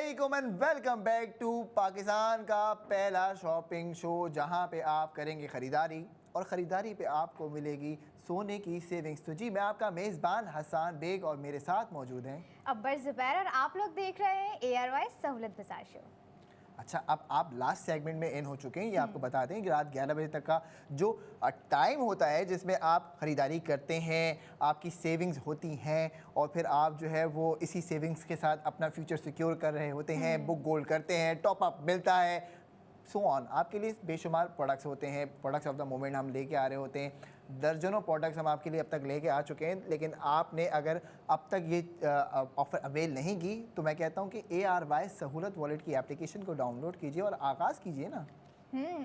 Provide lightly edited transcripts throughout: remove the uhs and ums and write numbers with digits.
अस्सलामुअलैकुम and welcome back to Pakistan का पहला शॉपिंग शो, जहां पे आप करेंगे ख़रीदारी और ख़रीदारी पे आपको मिलेगी सोने की सेविंग्स। तो जी, मैं आपका मेज़बान हसन बेग और मेरे साथ मौजूद हैं अब्बर ज़ुबैर और आप लोग देख रहे हैं ARY सहूलत बाजार शो। अच्छा, अब आप लास्ट सेगमेंट में इन हो चुके हैं। ये आपको बता दें कि रात 11 बजे तक का जो टाइम होता है जिसमें आप ख़रीदारी करते हैं, आपकी सेविंग्स होती हैं और फिर आप जो है वो इसी सेविंग्स के साथ अपना फ्यूचर सिक्योर कर रहे होते हैं, बुक गोल्ड करते हैं, टॉप अप मिलता है, सो ऑन। आपके लिए बेशुमार प्रोडक्ट्स होते हैं, प्रोडक्ट्स ऑफ द मोमेंट हम लेके आ रहे होते हैं। दर्जनों प्रोडक्ट्स हम आपके लिए अब तक लेके आ चुके हैं, लेकिन आपने अगर अब तक ये ऑफ़र अवेल नहीं की तो मैं कहता हूँ कि ARY सहूलत वॉलेट की एप्लीकेशन को डाउनलोड कीजिए और आगाज़ कीजिए ना।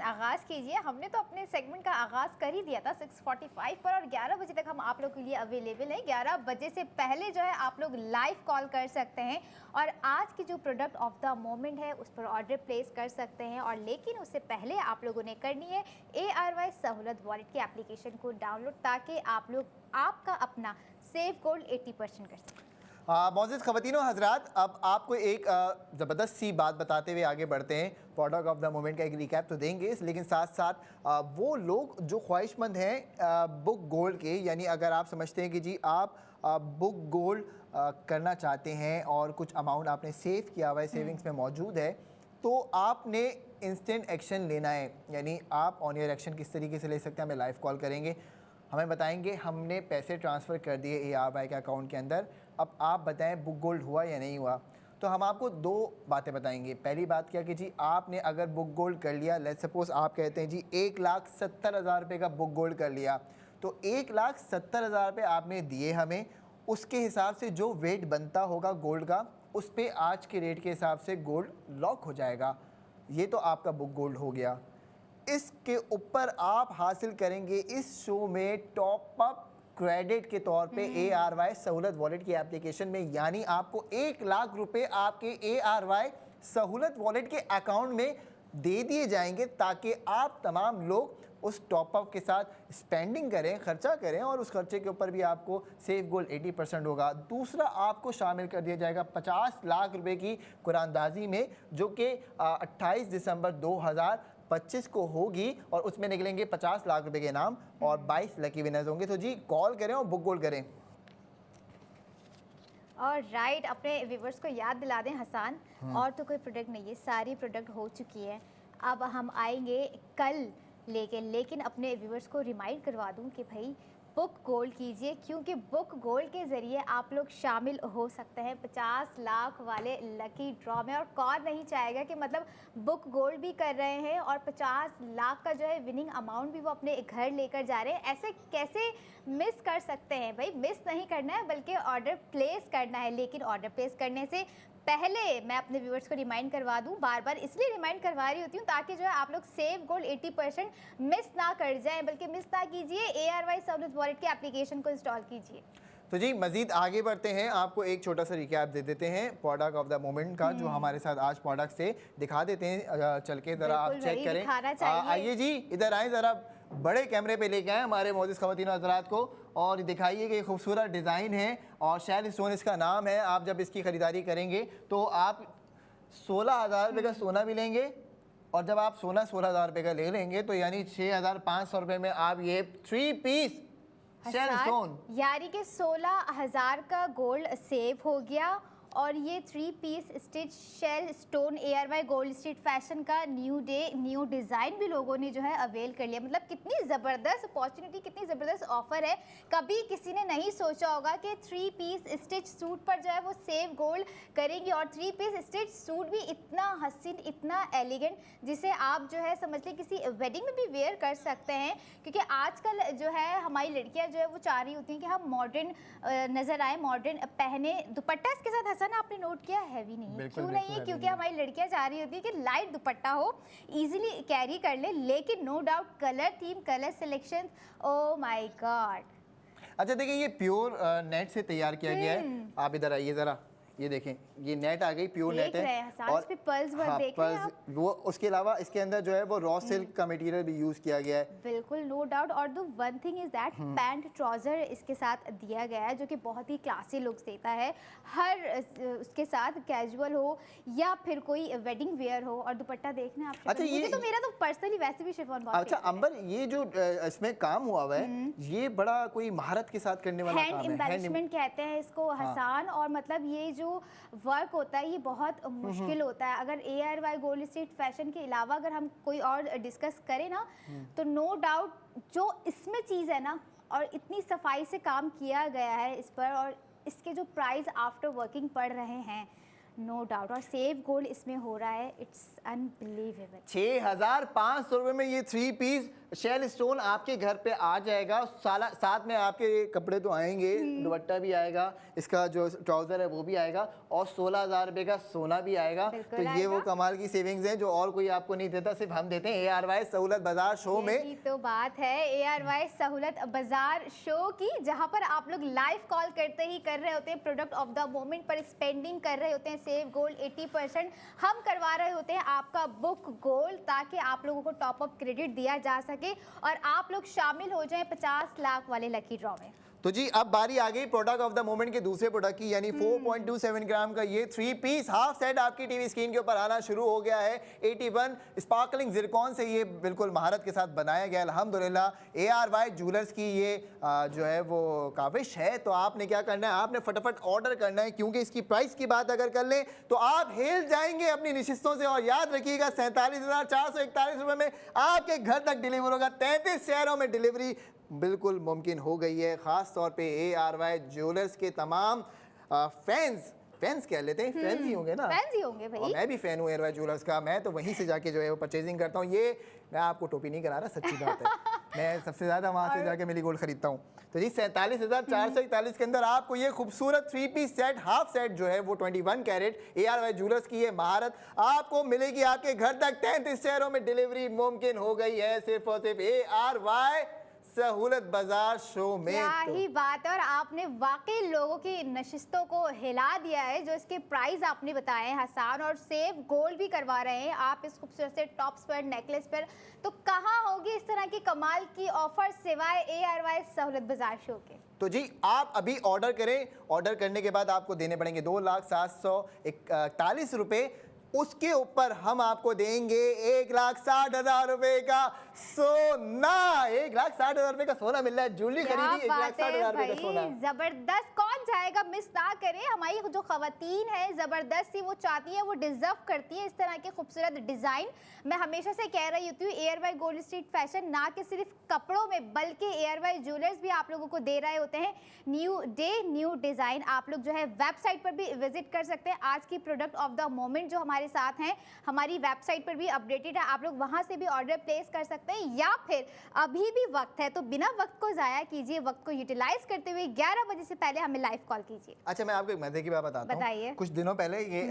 आगाज़ कीजिए। हमने तो अपने सेगमेंट का आगाज़ कर ही दिया था 6:45 पर और 11 बजे तक हम आप लोग के लिए अवेलेबल हैं। 11 बजे से पहले जो है आप लोग लाइव कॉल कर सकते हैं और आज की जो प्रोडक्ट ऑफ द मोमेंट है उस पर ऑर्डर प्लेस कर सकते हैं। और लेकिन उससे पहले आप लोगों ने करनी है ARY सहूलत वॉलेट की एप्लीकेशन को डाउनलोड, ताकि आप लोग आपका अपना सेव गोल्ड 80% कर सकें। मौजूद ख़वातीनो हज़रात, अब आपको एक ज़बरदस्त सी बात बताते हुए आगे बढ़ते हैं। प्रोडक्ट ऑफ द मोमेंट का एक रिकैप तो देंगे, लेकिन साथ साथ वो लोग जो ख्वाहिशमंद हैं बुक गोल्ड के, यानी अगर आप समझते हैं कि जी आप बुक गोल्ड करना चाहते हैं और कुछ अमाउंट आपने सेव किया हुआ है, सेविंग्स में मौजूद है, तो आपने इंस्टेंट एक्शन लेना है। यानी आप ऑन एयर एक्शन किस तरीके से ले सकते हैं, हमें लाइव कॉल करेंगे, हमें बताएंगे हमने पैसे ट्रांसफ़र कर दिए ARY के अकाउंट के अंदर, अब आप बताएं बुक गोल्ड हुआ या नहीं हुआ। तो हम आपको दो बातें बताएंगे। पहली बात क्या कि जी आपने अगर बुक गोल्ड कर लिया, लेट्स सपोज आप कहते हैं जी 1,70,000 रुपये का बुक गोल्ड कर लिया, तो 1,70,000 रुपये आपने दिए हमें, उसके हिसाब से जो वेट बनता होगा गोल्ड का, उस पर आज के रेट के हिसाब से गोल्ड लॉक हो जाएगा। ये तो आपका बुक गोल्ड हो गया। इसके ऊपर आप हासिल करेंगे इस शो में टॉप अप क्रेडिट के तौर पे ARY सहूलत वॉलेट की एप्लीकेशन में, यानी आपको 1,00,000 रुपए आपके ARY सहूलत वॉलेट के अकाउंट में दे दिए जाएंगे, ताकि आप तमाम लोग उस टॉप अप के साथ स्पेंडिंग करें, खर्चा करें और उस खर्चे के ऊपर भी आपको सेफ गोल्ड 80% होगा। दूसरा, आपको शामिल कर दिया जाएगा 50 लाख रुपए की कुरानदाजी में, जो कि 28 दिसंबर 2025 को होगी और उसमें निकलेंगे 50 लाख रुपए के इनाम और 22 लकी विनर्स होंगे। तो जी कॉल करें और बुक गोल्ड करें। और राइट, अपने व्यूवर्स को याद दिला दें हसन, और तो कोई प्रोडक्ट नहीं है, सारी प्रोडक्ट हो चुकी है। अब हम आएंगे कल लेकिन अपने व्यूवर्स को रिमाइंड करवा दूं कि भाई बुक गोल्ड कीजिए, क्योंकि बुक गोल्ड के ज़रिए आप लोग शामिल हो सकते हैं 50 लाख वाले लकी ड्रॉ में। और कौन नहीं चाहेगा कि मतलब बुक गोल्ड भी कर रहे हैं और 50 लाख का जो है विनिंग अमाउंट भी वो अपने घर लेकर जा रहे हैं। ऐसे कैसे मिस कर सकते हैं भाई? मिस नहीं करना है बल्कि ऑर्डर प्लेस करना है। लेकिन ऑर्डर प्लेस करने से पहले मैं अपने व्यूवर्स को रिमाइंड करवा दूं, बार बार इसलिए रिमाइंड करवा रही होती हूँ ताकि जो है आप लोग सेव गोल्ड 80% मिस ना कर जाएं, बल्कि मिस ना कीजिए। ARY सहूलत वॉलेट की एप्लीकेशन को इंस्टॉल कीजिए। तो जी मज़ीद आगे बढ़ते हैं, आपको एक छोटा सा रिकैप दे देते हैं प्रोडक्ट ऑफ द मोमेंट का, जो हमारे साथ आज प्रोडक्ट से दिखा देते हैं। चल के ज़रा आप चेक करें। आइए जी, इधर आए, ज़रा बड़े कैमरे पे लेके आए हमारे मौजूद ख़वातीन हज़रात को और दिखाइए कि खूबसूरत डिज़ाइन है और शैल स्टोन इसका नाम है। आप जब इसकी ख़रीदारी करेंगे तो आप 16,000 रुपये का सोना भी लेंगे, और जब आप सोना 16,000 रुपये का ले लेंगे तो यानी 6,500 रुपये में आप ये 3 पीस शैल स्टोन, यानी कि 16,000 का गोल्ड सेव हो गया। और ये 3 piece stitch shell stone ARY gold street fashion का न्यू डे न्यू डिज़ाइन भी लोगों ने जो है अवेल कर लिया। मतलब कितनी ज़बरदस्त अपॉर्चुनिटी, कितनी ज़बरदस्त ऑफ़र है। कभी किसी ने नहीं सोचा होगा कि 3 पीस स्टिच सूट पर जो है वो सेव गोल्ड करेंगे। और 3 पीस स्टिच सूट भी इतना हसीन, इतना एलिगेंट, जिसे आप जो है समझ लें किसी वेडिंग में भी वेयर कर सकते हैं। क्योंकि आजकल जो है हमारी लड़कियाँ जो है वो चाह रही होती हैं कि हम मॉडर्न नज़र आए, मॉडर्न पहने। दुपट्टा इसके साथ हसन आपने नोट किया हैवी नहीं है, क्यों नहीं है? क्योंकि हमारी लड़कियां चाह रही होती है कि लाइट दुपट्टा हो, इजीली कैरी कर ले। लेकिन no doubt colour theme, colour selection, oh my god. अच्छा देखिए, ये प्योर नेट से तैयार किया गया है। आप इधर आइए ज़रा, ये देखें, ये नेट आ गई, प्योर नेट देख रहे हैं है। हसन, इस पे पर्ल्स वर्क देख रहे हैं आप? वो उसके अलावा इसके अंदर जो है वो रॉ सिल्क का मटेरियल भी यूज किया गया है। बिल्कुल, नो डाउट। और the one thing is that pant trouser इसके साथ दिया गया है जो कि बहुत ही क्लासी लुक्स देता है। हर उसके साथ कैजुअल हो या फिर कोई वेडिंग वेयर हो। और दुपट्टा देखना आप, अच्छा, मुझे ये तो मेरा तो पर्सनली वैसे भी शिफॉन बहुत अच्छा अंबर, ये जो इसमें काम हुआ हुआ है, ये बड़ा कोई महारत के साथ करने वाला हैंड काम है। एम्बेलिशमेंट कहते हैं इसको हसान। और मतलब ये जो वर्क होता है ये बहुत मुश्किल होता है। अगर ARY गोल्ड स्ट्रीट फैशन के अलावा अगर हम कोई और डिस्कस करें ना, तो नो डाउट जो इसमें चीज़ है ना, और इतनी सफाई से काम किया गया है इस पर, और इसके जो प्राइस आफ्टर वर्किंग पड़ रहे हैं, नो डाउट। और सेव गोल्ड इसमें हो रहा है, इट्स अनबिलीवेबल। 6,500 रुपये में ये 3 पीस शेल स्टोन आपके घर पे आ जाएगा। साथ में आपके कपड़े तो आएंगे, दुपट्टा भी आएगा, इसका जो ट्राउजर है वो भी आएगा, और 16,000 रुपये का सोना भी आएगा। तो ये वो कमाल की सेविंग्स हैं जो और कोई आपको नहीं देता, सिर्फ हम देते हैं ARY सहूलत बाजार शो में। यही तो बात है ARY सहूलत बाजार शो की, जहां पर आप लोग लाइव कॉल करते ही कर रहे होते हैं प्रोडक्ट ऑफ द मोमेंट पर स्पेंडिंग कर रहे होते हैं। सेव गोल्ड 80% हम करवा रहे होते हैं आपका बुक गोल्ड, ताकि आप लोगों को टॉप अप क्रेडिट दिया जा सके और आप लोग शामिल हो जाएं 50 लाख वाले लकी ड्रॉ में। तो जी अब बारी आ गई प्रोडक्ट ऑफ द मोमेंट के दूसरे प्रोडक्ट की, यानी 4.27 ग्राम का ये 3 पीस हाफ सेट आपकी टीवी स्क्रीन के ऊपर आना शुरू हो गया है। 81 स्पार्कलिंग जिरकॉन से ये बिल्कुल महारत के साथ बनाया गया अल्हम्दुलिल्लाह। ARY ज्वेलर्स की ये जो है वो काविश है। तो आपने क्या करना है, आपने फटाफट ऑर्डर करना है, क्योंकि इसकी प्राइस की बात अगर कर लें तो आप हिल जाएंगे अपनी निशिस्तों से। और याद रखिएगा 47,441 रुपये में आपके घर तक डिलीवर होगा। 33 शहरों में डिलीवरी बिल्कुल मुमकिन हो गई है। ख़ास तौर पे ARY ज्वेलर्स के तमाम फैंस कह लेते हैं, फैंस ही होंगे ना, फैंस ही होंगे भाई। और मैं भी फ़ैन हूँ ARY ज्वेलर्स का। मैं तो वहीं से जाके जो है वो परचेजिंग करता हूँ। ये मैं आपको टोपी नहीं करा रहा, सच्ची बात है। मैं सबसे ज़्यादा वहाँ से जाके मिली गोल्ड खरीदता हूँ। तो जी 47,441 के अंदर आपको ये खूबसूरत 3 पीस सेट हाफ सेट जो है वो 21 कैरेट ARY ज्वेलर्स की ये महारत आपको मिलेगी आपके घर तक। 33 शहरों में डिलीवरी मुमकिन हो गई है सिर्फ और सिर्फ ARY सहूलत बाजार शो में। क्या ही बात है। और आपने वाकई लोगों की नशिस्तों को हिला दिया है। जो इसके प्राइस आपने बताए हैं हसान, और सेव गोल्ड भी करवा रहे हैं आप इस खूबसूरत से टॉप्स पर, नेकलेस पर। तो कहाँ होगी इस तरह की कमाल की ऑफर सिवाय ARY सहूलत बाजार शो के। तो जी आप अभी ऑर्डर करें, ऑर्डर करने के बाद आपको देने पड़ेंगे 2,741 रुपये। उसके ऊपर हम आपको देंगे 1,60,000 रुपए का सोना। 1,60,000 रुपए का सोना मिल रहा है। ज्वेलरी खरीदी 1,60,000 रुपए का सोना। जबरदस्त, कौन जाएगा, मिस ना करें। हमारी जो खवातीन है जबरदस्ती वो चाहती है, वो डिजर्व करती है इस तरह के खूबसूरत डिजाइन। मैं हमेशा से कह रही होती हूँ ARY गोल्ड स्ट्रीट फैशन ना कि सिर्फ कपड़ों में, बल्कि ARY ज्वेलर्स भी आप लोगों को दे रहे होते हैं न्यू डे न्यू डिजाइन। आप लोग जो है वेबसाइट पर भी विजिट कर सकते हैं। आज की प्रोडक्ट ऑफ द मोमेंट जो हमारे साथ हैं हमारी वेबसाइट पर भी अपडेटेड है, आप लोग वहां से भी ऑर्डर प्लेस कर सकते हैं। या फिर अभी भी वक्त है तो बिना वक्त को जाया कीजिए, वक्त को यूटिलाइज करते हुए 11 बजे से पहले हमें लाइव कॉल कीजिए। अच्छा, मैं आपको एक मजे की बात बताता हूँ। बताइए। कुछ दिनों पहले ये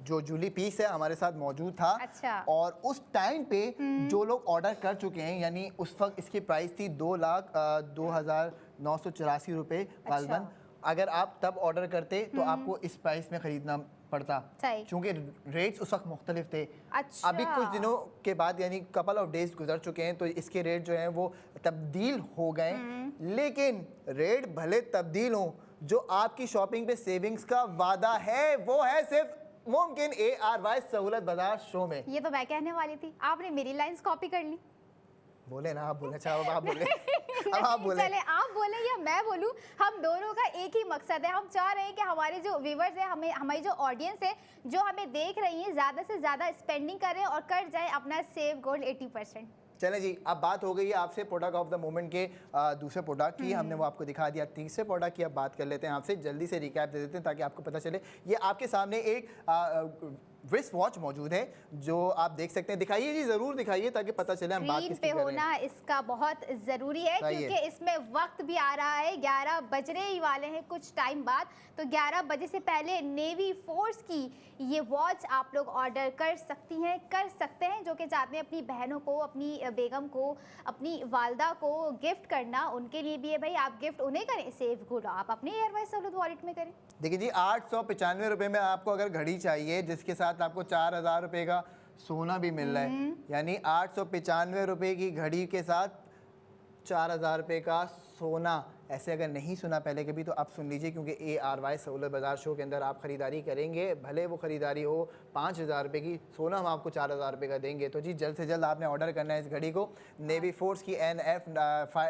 जो ज्वेलरी पीस है हमारे साथ मौजूद था। अच्छा। और उस टाइम पे जो लोग ऑर्डर कर चुके हैं, यानी उस वक्त इसकी प्राइस थी 2,02,984 रुपये गालिबन। अगर आप तब ऑर्डर करते तो आपको इस प्राइस में खरीदना पड़ता, क्योंकि रेट्स उस वक्त मुख्तलिफ थे। अच्छा। अभी कुछ दिनों के बाद, यानी कपल ऑफ डेज गुजर चुके हैं, तो इसके रेट जो हैं वो तब्दील हो गए। लेकिन रेट भले तब्दील हों, जो आपकी शॉपिंग पे सेविंग्स का वादा है वो है सिर्फ मुमकिन ARY सहूलत बाजार शो में। ये तो मैं कहने वाली थी, आपने मेरी लाइंस कॉपी कर ली। बोले ना, आप बोले। अच्छा अब आप बोले। अब आप बोले। चले आप बोले या मैं बोलूं, हम दोनों का एक ही मकसद है। हम चाह रहे हैं कि हमारे जो व्यूवर्स हैं, हमारी जो ऑडियंस है जो हमें देख रही है, ज़्यादा से ज़्यादा स्पेंडिंग करें और कर जाए अपना सेव गोल्ड 80%। चले जी, अब बात हो गई है आपसे प्रोडक्ट ऑफ द मोमेंट के दूसरे प्रोडक्ट की। हमने वो आपको दिखा दिया। तीसरे प्रोडक्ट की अब बात कर लेते हैं आपसे, जल्दी से रिकैप दे देते हैं ताकि आपको पता चले। ये आपके सामने एक रिस्ट वॉच मौजूद है जो आप देख सकते हैं। दिखाइए जी, ज़रूर दिखाइए ताकि पता चले हम बात स्क्रीन किसकी पे कर रहे होना हैं। इसका बहुत ज़रूरी है बताइए। क्योंकि इसमें वक्त भी आ रहा है, 11 बजने ही वाले हैं कुछ टाइम बाद। तो 11 बजे से पहले नेवी फोर्स की ये वॉच आप लोग ऑर्डर कर सकती हैं, कर सकते हैं, जो कि चाहते हैं अपनी बहनों को, अपनी बेगम को, अपनी वालदा को गिफ्ट करना, उनके लिए भी है भाई। आप गिफ्ट उन्हें करें, सेव गुड आप अपने एयरवाइज सहूलत वॉलेट में करें। देखिए जी, 895 रुपये में आपको अगर घड़ी चाहिए जिसके साथ आपको 4000 रुपये का सोना भी मिल रहा है, यानी 895 रुपये की घड़ी के साथ 4000 रुपये का सोना। ऐसे अगर नहीं सुना पहले कभी तो आप सुन लीजिए, क्योंकि ARY सहूलत बाजार शो के अंदर आप ख़रीदारी करेंगे, भले वो ख़रीदारी हो 5000 रुपये की, सोना हम आपको 4000 रुपये का देंगे। तो जी जल्द से जल्द आपने ऑर्डर करना है इस घड़ी को। नेवी फोर्स की NF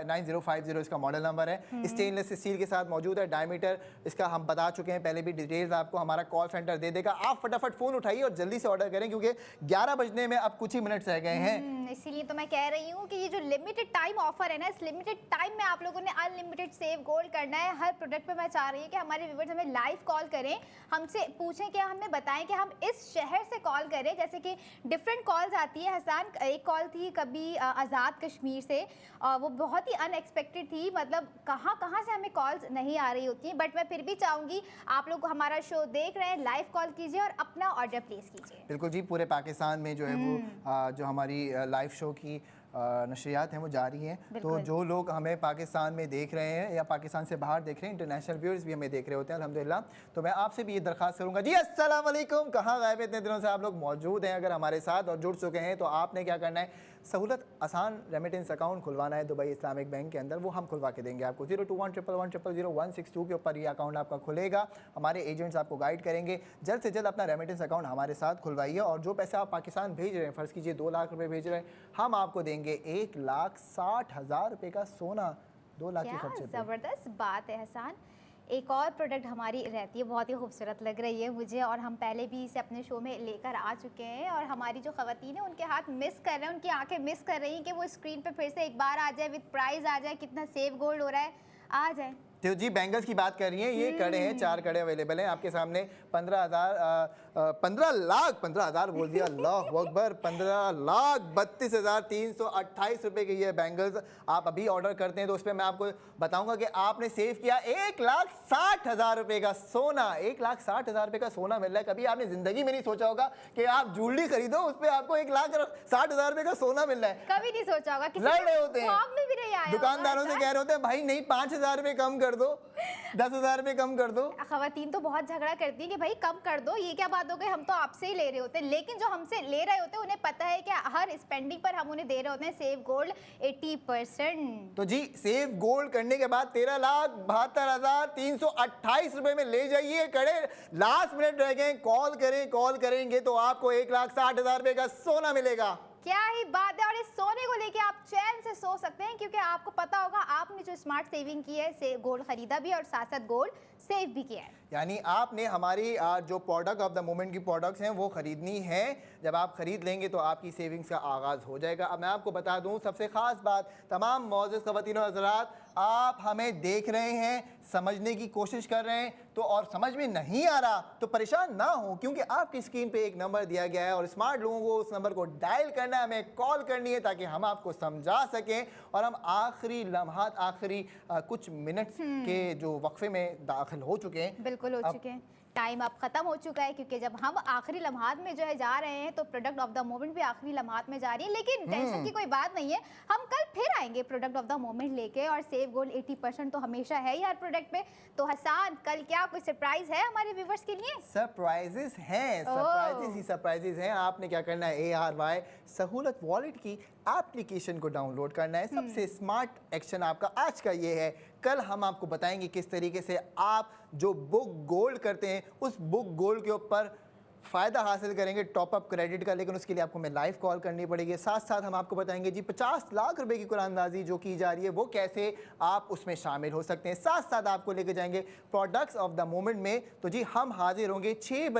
9050 इसका मॉडल नंबर है। स्टेनलेस स्टील के साथ मौजूद है। डायमीटर इसका हम बता चुके हैं पहले भी, डिटेल्स आपको हमारा कॉल सेंटर दे देगा। आप फटाफट फ़ोन उठाइए और जल्दी से ऑर्डर करें, क्योंकि 11 बजने में अब कुछ ही मिनट्स रह गए हैं। इसीलिए तो मैं कह रही हूँ कि ये जो लिमिटेड टाइम ऑफर है ना, इस लिमिटेड टाइम में आप लोगों ने अनलिमिटेड सेव गोल्ड करना है। हर प्रोडक्ट पे मैं चाह रही हूँ कि हमारे व्यूअर्स हमें लाइव कॉल करें, हमसे पूछें, क्या हमें बताएं कि हम इस शहर से कॉल करें। जैसे कि डिफरेंट कॉल्स आती है हसन, एक कॉल थी कभी आज़ाद कश्मीर से, वो बहुत ही अनएक्सपेक्टेड थी, मतलब कहाँ कहाँ से हमें कॉल्स नहीं आ रही होती हैं। बट मैं फिर भी चाहूँगी आप लोग हमारा शो देख रहे हैं, लाइव कॉल कीजिए और अपना ऑर्डर प्लेस कीजिए। बिल्कुल जी, पूरे पाकिस्तान में जो है वो जो हमारी लाइव शो की नशरियात हैं वो जारी हैं। तो जो लोग हमें पाकिस्तान में देख रहे हैं या पाकिस्तान से बाहर देख रहे हैं, इंटरनेशनल व्यूअर्स भी हमें देख रहे होते हैं अल्हम्दुलिल्लाह। तो मैं आपसे भी ये दरख्वास्त करूंगा जी, अस्सलाम वालेकुम, कहाँ गायब इतने दिनों से आप लोग मौजूद हैं। अगर हमारे साथ और जुड़ चुके हैं तो आपने क्या करना है, सहूलत आसान रेमिटेंस अकाउंट खुलवाना है दुबई इस्लामिक बैंक के अंदर, वो हम खुलवा के देंगे आपको। 021111000162 के ऊपर ये अकाउंट आपका खुलेगा, हमारे एजेंट्स आपको गाइड करेंगे। जल्द से जल्द अपना रेमिटेंस अकाउंट हमारे साथ खुलवाइए और जो पैसे आप पाकिस्तान भेज रहे हैं, फ़र्ज़ कीजिए 2 लाख रुपये भेज रहे हैं, हम आपको देंगे 1,60,000 रुपये का सोना, 2 लाख के क्या खर्चे पे। ज़बरदस्त बात है हसन। एक और प्रोडक्ट हमारी रहती है, बहुत ही खूबसूरत लग रही है मुझे, और हम पहले भी इसे अपने शो में लेकर आ चुके हैं, और हमारी जो ख़वातीन हैं उनके हाथ मिस कर रहे हैं, उनकी आंखें मिस कर रही हैं कि वो स्क्रीन पे फिर से एक बार आ जाए, विद प्राइस आ जाए, कितना सेव गोल्ड हो रहा है, आ जाए। तो जी बैंगल्स की बात कर रही हैं, ये कड़े हैं, 4 कड़े अवेलेबल हैं आपके सामने। 15,00,000 बोल दिया, अल्लाह अकबर, 15,32,328 रुपए के ये बैंगल्स आप अभी ऑर्डर करते हैं तो उस पर मैं आपको बताऊंगा कि आपने सेव किया 1,60,000 रुपए का सोना। 1,60,000 रुपए का सोना मिल रहा है। कभी आपने जिंदगी में नहीं सोचा होगा कि आप ज्वेलरी खरीदो, उस पर आपको 1,60,000 रुपए का सोना मिल रहा है। कभी नहीं सोचा होगा, किसी लड़ रहे होते ख्वाब में भी नहीं आया हैं, होगा। दुकानदारों से कह रहे होते हैं भाई नहीं 5,000 रुपए कम कर दो, 10,000 रुपए कम कर दो। खवातीन तो बहुत झगड़ा करती है कि भाई कम कर दो, ये क्या बात हो गई, हम तो आपसे ही ले रहे होते हैं। लेकिन जो हमसे ले रहे होते हैं उन्हें पता है कि हर स्पेंडिंग पर हम उन्हें दे रहे होते हैं सेव गोल्ड 80%। तो जी सेव गोल्ड करने के बाद 13,72,328 रुपए में ले जाइए कड़े। लास्ट मिनट रह गए, कॉल करेंगे तो आपको 1,60,000 रुपए का सोना मिलेगा। क्या ही बात है, और इस सोने को लेके आप चैन से सो सकते हैं, क्योंकि आपको पता होगा आपने जो स्मार्ट सेविंग की है, से गोल्ड खरीदा भी और साथ साथ गोल्ड सेव भी किया है। यानी आपने हमारी जो प्रोडक्ट ऑफ द मोमेंट की प्रोडक्ट्स हैं वो ख़रीदनी है। जब आप ख़रीद लेंगे तो आपकी सेविंग्स का आगाज़ हो जाएगा। अब मैं आपको बता दूं सबसे ख़ास बात, तमाम मौजूद ख़वातीन और हज़रात, आप हमें देख रहे हैं, समझने की कोशिश कर रहे हैं, तो और समझ में नहीं आ रहा तो परेशान ना हो, क्योंकि आपकी स्क्रीन पे एक नंबर दिया गया है और स्मार्ट लोगों को उस नंबर को डायल करना है, हमें कॉल करनी है ताकि हम आपको समझा सकें और हम आखिरी लम्हात, आखिरी कुछ मिनट्स के जो वक्फे में दाखिल हो चुके हैं। बिल्कुल हो चुके हैं, टाइम अब ख़त्म हो चुका है, क्योंकि जब हम आखिरी लम्हात में जो है जा रहे हैं तो प्रोडक्ट ऑफ द मोमेंट भी आखिरी लम्हात में जा रही है। लेकिन टेंशन की कोई बात नहीं है, हम कल फिर आएंगे प्रोडक्ट ऑफ द मोमेंट लेके, और सेव गोल्ड 80% तो हमेशा है ही हर प्रोडक्ट में। तो हसन, कल क्या कोई सरप्राइज है हमारे व्यूवर्स के लिए? सरप्राइजेस हैं, सरप्राइजेस हैं। आपने क्या करना है, ARY सहूलत वॉलेट की एप्लीकेशन को डाउनलोड करना है। सबसे स्मार्ट एक्शन आपका आज का ये है, कल हम आपको बताएंगे किस तरीके से आप जो बुक गोल्ड करते हैं उस बुक गोल्ड के ऊपर फ़ायदा हासिल करेंगे टॉपअप क्रेडिट का। लेकिन उसके लिए आपको मैं लाइव कॉल करनी पड़ेगी। साथ साथ हम आपको बताएंगे जी 50 लाख रुपए की कुरानंदाजी जो की जा रही है वो कैसे आप उसमें शामिल हो सकते हैं। साथ साथ आपको लेके जाएंगे प्रोडक्ट्स ऑफ द मोमेंट में। तो जी हम हाजिर होंगे 6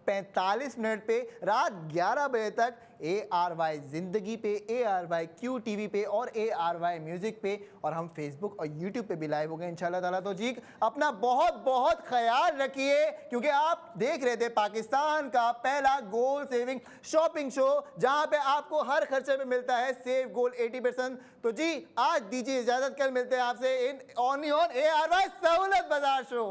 45 पे रात 11 बजे तक ARY जिंदगी पे, ARY क्यू टीवी पे और ARY म्यूजिक पे, और हम फेसबुक और यूट्यूब पे भी लाइव हो गए इंशाल्लाह ताला। तो जी अपना बहुत बहुत ख्याल रखिए, क्योंकि आप देख रहे थे पाकिस्तान का पहला गोल्ड सेविंग शॉपिंग शो, जहां पे आपको हर खर्चे में मिलता है सेव गोल्ड 80%। तो जी आज दीजिए इजाजत, कल मिलते हैं आपसे इन ऑन ARY सहूलत बाजार शो।